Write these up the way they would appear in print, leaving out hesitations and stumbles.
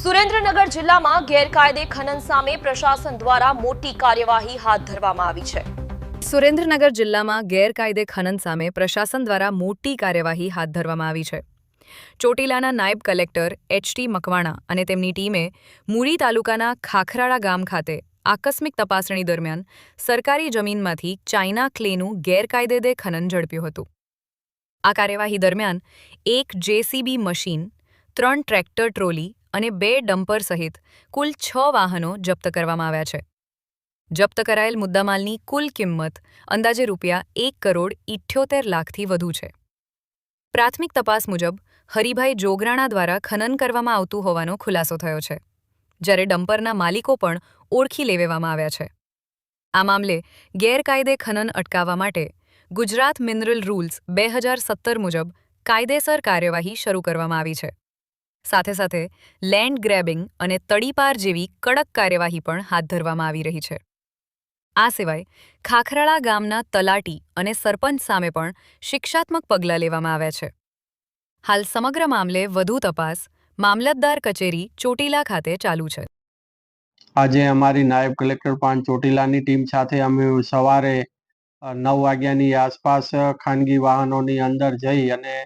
સુરેન્દ્રનગર જિલ્લામાં ગેરકાયદે ખનન સામે પ્રશાસન દ્વારા મોટી કાર્યવાહી હાથ ધરવામાં આવી છે। સુરેન્દ્રનગર જિલ્લામાં ગેરકાયદે ખનન સામે પ્રશાસન દ્વારા મોટી કાર્યવાહી હાથ ધરવામાં આવી છે। ચોટીલાના નાયબ કલેક્ટર એચ.ટી. મકવાણા અને તેમની ટીમે મૂળી તાલુકાના ખાખરાળા ગામ ખાતે આકસ્મિક તપાસણી દરમિયાન સરકારી જમીનમાંથી ચાઇના ક્લેનું ગેરકાયદે ખનન ઝડપ્યું હતું। આ કાર્યવાહી દરમિયાન એક જેસીબી મશીન, 3 ટ્રેક્ટર ટ્રોલી અને 2 ડમ્પર સહિત કુલ 6 વાહનો જપ્ત કરવામાં આવ્યા છે। જપ્ત કરાયેલ મુદ્દામાલની કુલ કિંમત અંદાજે ₹1,78,00,000થી વધુ છે। પ્રાથમિક તપાસ મુજબ હરિભાઈ જોગરાણા દ્વારા ખનન કરવામાં આવતું હોવાનો ખુલાસો થયો છે, જ્યારે ડમ્પરના માલિકો પણ ઓળખી લેવામાં આવ્યા છે। આ મામલે ગેરકાયદે ખનન અટકાવવા માટે ગુજરાત મિનરલ રૂલ્સ 2017 મુજબ કાયદેસર કાર્યવાહી શરૂ કરવામાં આવી છે। સાથે સાથે લેન્ડ ગ્રેબિંગ અને તડીપાર જેવી કડક કાર્યવાહી પણ હાથ ધરવામાં આવી રહી છે। આ સિવાય ખાખરાળા ગામના તલાટી અને સરપંચ સામે પણ શિક્ષાત્મક પગલાં લેવામાં આવ્યા છે। હાલ સમગ્ર મામલે વધુ તપાસ મામલતદાર કચેરી ચોટીલા ખાતે ચાલુ છે। આજે અમારી નાયબ કલેક્ટર પાંચ ચોટીલાની ટીમ સાથે અમે સવારે 9 વાગ્યાની આસપાસ ખાનગી વાહનોની અંદર જઈ અને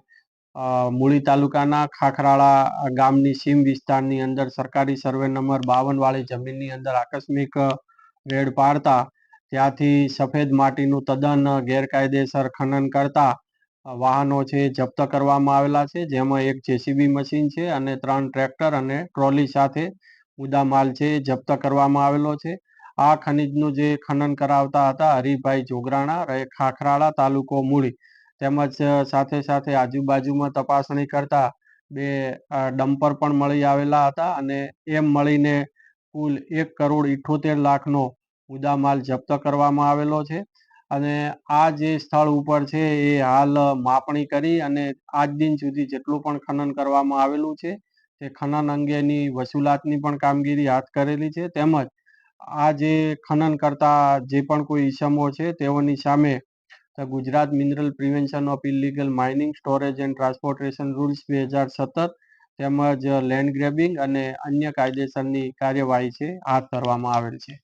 મૂળી તાલુકાના ખાખરાળા ગામની સીમ વિસ્તારની અંદર સરકારી સર્વે નંબર 52 વાળી જમીનની અંદર આકસ્મિક રેડ પાડતા ત્યાંથી સફેદ માટીનું તદ્દન ગેરકાયદેસર ખનન કરતા વાહનો છે જપ્ત કરવામાં આવેલા છે, જેમાં એક જેસીબી મશીન છે અને 3 ટ્રેક્ટર અને ટ્રોલી સાથે મુદ્દામાલ છે જપ્ત કરવામાં આવેલો છે। આ ખનીજનું જે ખનન કરાવતા હતા હરિભાઈ જોગરાણા, રહે ખાખરાળા, તાલુકો મૂળી, તેમજ સાથે સાથે આજુબાજુમાં તપાસણી કરતા 2 ડમ્પર પણ મળી આવેલા હતા અને એમ મળીને કુલ ₹1,78,00,000નો મુદ્દામાલ જપ્ત કરવામાં આવેલો છે। અને આ જે સ્થળ ઉપર છે એ હાલ માપણી કરી અને આજ દિન સુધી જેટલું પણ ખનન કરવામાં આવેલું છે તે ખનન અંગેની વસૂલાતની પણ કામગીરી હાથ કરેલી છે, તેમજ આ જે ખનન કરતા જે પણ કોઈ ઈસમો છે તેઓની સામે Gujarat mineral prevention of illegal mining, storage and transportation rules 2017 તેમજ લેન્ડ ગ્રેબિંગ અને અન્ય કાયદેસરની કાર્યવાહી છે હાથ ધરવામાં આવેલ છે।